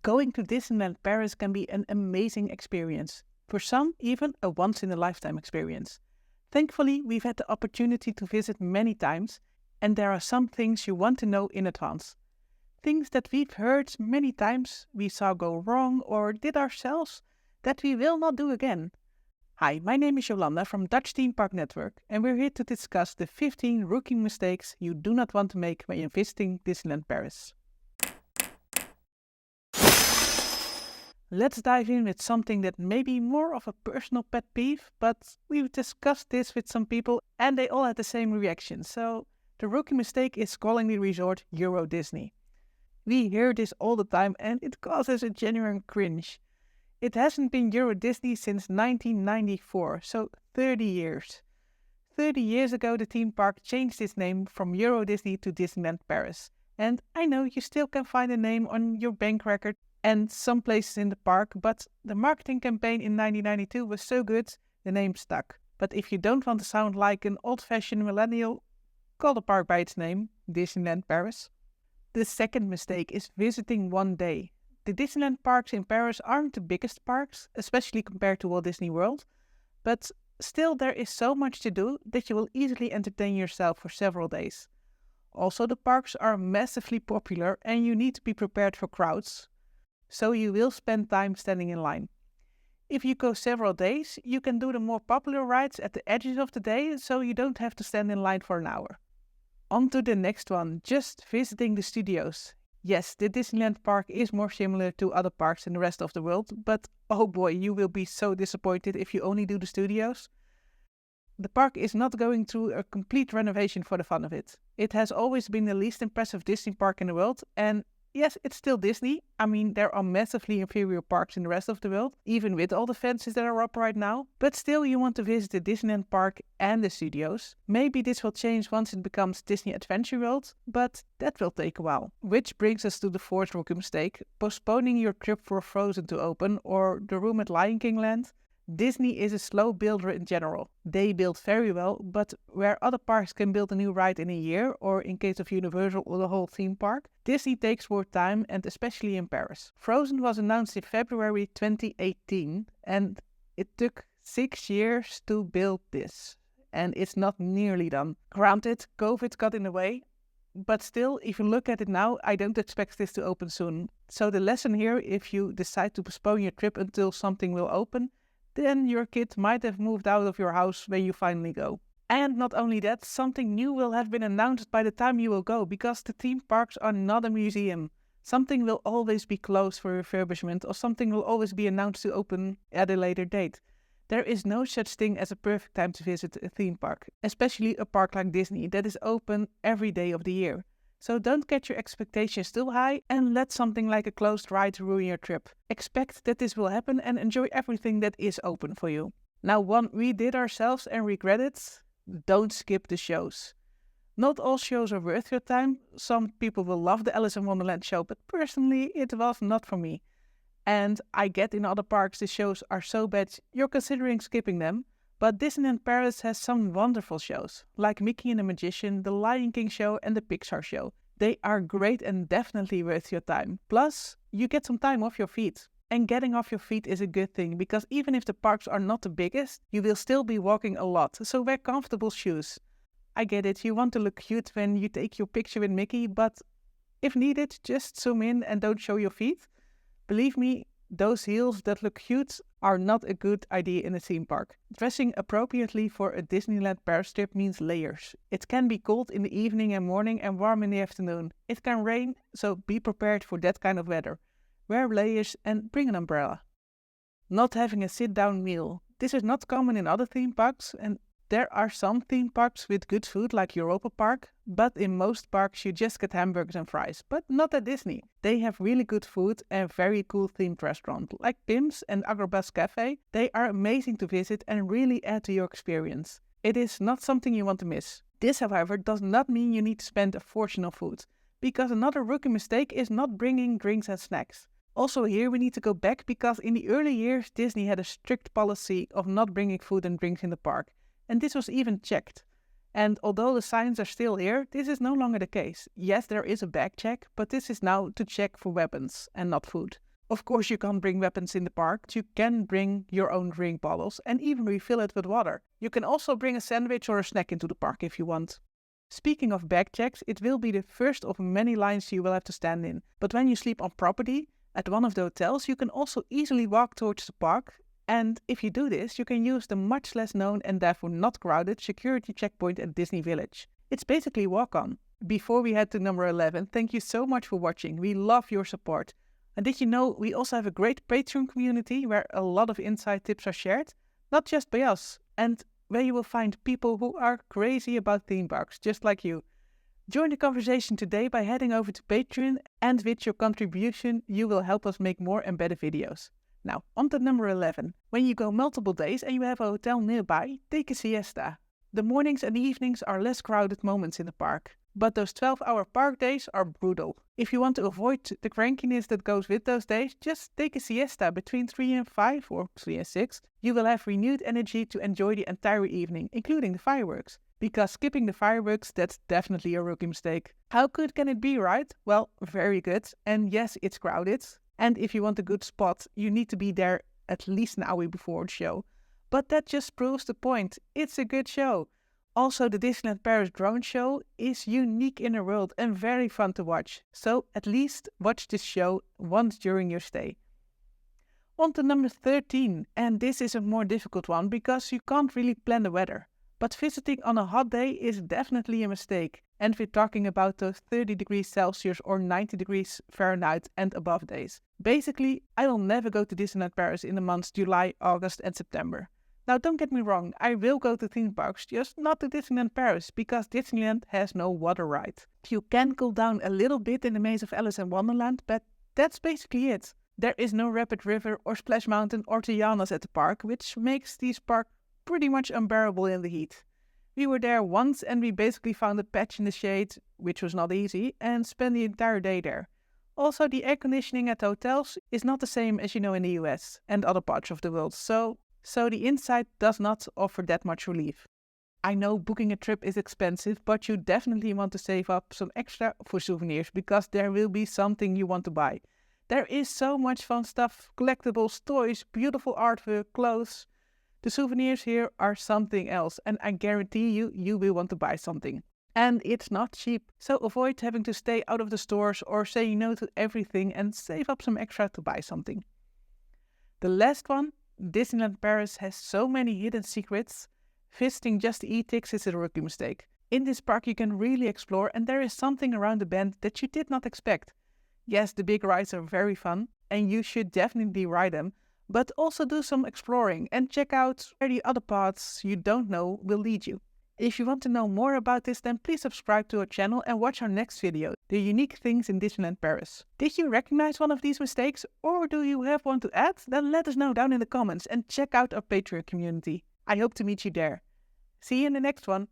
Going to Disneyland Paris can be an amazing experience. For some, even a once-in-a-lifetime experience. Thankfully, we've had the opportunity to visit many times, and there are some things you want to know in advance. Things that we've heard many times, we saw go wrong or did ourselves, that we will not do again. Hi, my name is Jolanda from Dutch Themepark Network, and we're here to discuss the 15 rookie mistakes you do not want to make when you're visiting Disneyland Paris. Let's dive in with something that may be more of a personal pet peeve, but we've discussed this with some people and they all had the same reaction. So the rookie mistake is calling the resort Euro Disney. We hear this all the time and it causes a genuine cringe. It hasn't been Euro Disney since 1994, so 30 years. 30 years ago the theme park changed its name from Euro Disney to Disneyland Paris. And I know you still can find the name on your bank record and some places in the park, but the marketing campaign in 1992 was so good, the name stuck. But if you don't want to sound like an old-fashioned millennial, call the park by its name, Disneyland Paris. The second mistake is visiting one day. The Disneyland parks in Paris aren't the biggest parks, especially compared to Walt Disney World, but still there is so much to do that you will easily entertain yourself for several days. Also, the parks are massively popular and you need to be prepared for crowds, so you will spend time standing in line. If you go several days, you can do the more popular rides at the edges of the day, so you don't have to stand in line for an hour. On to the next one, just visiting the studios. Yes, the Disneyland park is more similar to other parks in the rest of the world, but oh boy, you will be so disappointed if you only do the studios. The park is not going through a complete renovation for the fun of it. It has always been the least impressive Disney park in the world, and yes, it's still Disney. I mean, there are massively inferior parks in the rest of the world, even with all the fences that are up right now. But still, you want to visit the Disneyland park and the studios. Maybe this will change once it becomes Disney Adventure World, but that will take a while. Which brings us to the fourth rookie mistake, postponing your trip for Frozen to open or the room at Lion King Land. Disney is a slow builder in general. They build very well, but where other parks can build a new ride in a year, or in case of Universal or the whole theme park, Disney takes more time, and especially in Paris. Frozen was announced in February 2018, and it took 6 years to build this, and it's not nearly done. Granted, COVID got in the way, but still, if you look at it now, I don't expect this to open soon. So the lesson here, if you decide to postpone your trip until something will open, then your kid might have moved out of your house when you finally go. And not only that, something new will have been announced by the time you will go, because the theme parks are not a museum. Something will always be closed for refurbishment, or something will always be announced to open at a later date. There is no such thing as a perfect time to visit a theme park, especially a park like Disney that is open every day of the year. So don't get your expectations too high and let something like a closed ride ruin your trip. Expect that this will happen and enjoy everything that is open for you. Now, one we did ourselves and regret it: don't skip the shows. Not all shows are worth your time. Some people will love the Alice in Wonderland show, but personally it was not for me. And I get in other parks the shows are so bad you're considering skipping them. But Disneyland Paris has some wonderful shows, like Mickey and the Magician, the Lion King show and the Pixar show. They are great and definitely worth your time. Plus, you get some time off your feet. And getting off your feet is a good thing, because even if the parks are not the biggest, you will still be walking a lot, so wear comfortable shoes. I get it, you want to look cute when you take your picture with Mickey, but if needed, just zoom in and don't show your feet. Believe me, those heels that look cute are not a good idea in a theme park. Dressing appropriately for a Disneyland Paris trip means layers. It can be cold in the evening and morning and warm in the afternoon. It can rain, so be prepared for that kind of weather. Wear layers and bring an umbrella. Not having a sit-down meal. This is not common in other theme parks, and there are some theme parks with good food like Europa Park, but in most parks you just get hamburgers and fries, but not at Disney. They have really good food and very cool themed restaurants like Pim's and Agrabah's Cafe. They are amazing to visit and really add to your experience. It is not something you want to miss. This, however, does not mean you need to spend a fortune on food, because another rookie mistake is not bringing drinks and snacks. Also here we need to go back, because in the early years Disney had a strict policy of not bringing food and drinks in the park. And this was even checked. And although the signs are still here, this is no longer the case. Yes, there is a bag check, but this is now to check for weapons and not food. Of course, you can't bring weapons in the park, but you can bring your own drink bottles and even refill it with water. You can also bring a sandwich or a snack into the park if you want. Speaking of bag checks, it will be the first of many lines you will have to stand in. But when you sleep on property, at one of the hotels, you can also easily walk towards the park. And if you do this, you can use the much less known and therefore not crowded security checkpoint at Disney Village. It's basically walk-on. Before we head to number 11, thank you so much for watching. We love your support. And did you know we also have a great Patreon community where a lot of inside tips are shared? Not just by us, and where you will find people who are crazy about theme parks, just like you. Join the conversation today by heading over to Patreon, and with your contribution, you will help us make more and better videos. Now, on to number 11. When you go multiple days and you have a hotel nearby, take a siesta. The mornings and the evenings are less crowded moments in the park, but those 12-hour park days are brutal. If you want to avoid the crankiness that goes with those days, just take a siesta between 3 and 5 or 3 and 6. You will have renewed energy to enjoy the entire evening, including the fireworks. Because skipping the fireworks, that's definitely a rookie mistake. How good can it be, right? Well, very good. And yes, it's crowded. And if you want a good spot, you need to be there at least an hour before the show. But that just proves the point. It's a good show. Also, the Disneyland Paris drone show is unique in the world and very fun to watch. So at least watch this show once during your stay. On to number 13. And this is a more difficult one because you can't really plan the weather. But visiting on a hot day is definitely a mistake. And we're talking about those 30 degrees Celsius or 90 degrees Fahrenheit and above days. Basically, I will never go to Disneyland Paris in the months July, August and September. Now don't get me wrong, I will go to theme parks, just not to Disneyland Paris, because Disneyland has no water ride. You can cool down a little bit in the Maze of Alice in Wonderland, but that's basically it. There is no Rapid River or Splash Mountain or Tiana's at the park, which makes these parks pretty much unbearable in the heat. We were there once and we basically found a patch in the shade, which was not easy, and spent the entire day there. Also, the air conditioning at hotels is not the same as you know in the US and other parts of the world, so the inside does not offer that much relief. I know booking a trip is expensive, but you definitely want to save up some extra for souvenirs because there will be something you want to buy. There is so much fun stuff, collectibles, toys, beautiful artwork, clothes. The souvenirs here are something else, and I guarantee you will want to buy something. And it's not cheap, so avoid having to stay out of the stores or say no to everything and save up some extra to buy something. The last one, Disneyland Paris has so many hidden secrets. Visiting just to eat tickets is a rookie mistake. In this park you can really explore and there is something around the bend that you did not expect. Yes, the big rides are very fun and you should definitely ride them, but also do some exploring and check out where the other paths you don't know will lead you. If you want to know more about this, then please subscribe to our channel and watch our next video, The Unique Things in Disneyland Paris. Did you recognize one of these mistakes or do you have one to add? Then let us know down in the comments and check out our Patreon community. I hope to meet you there. See you in the next one.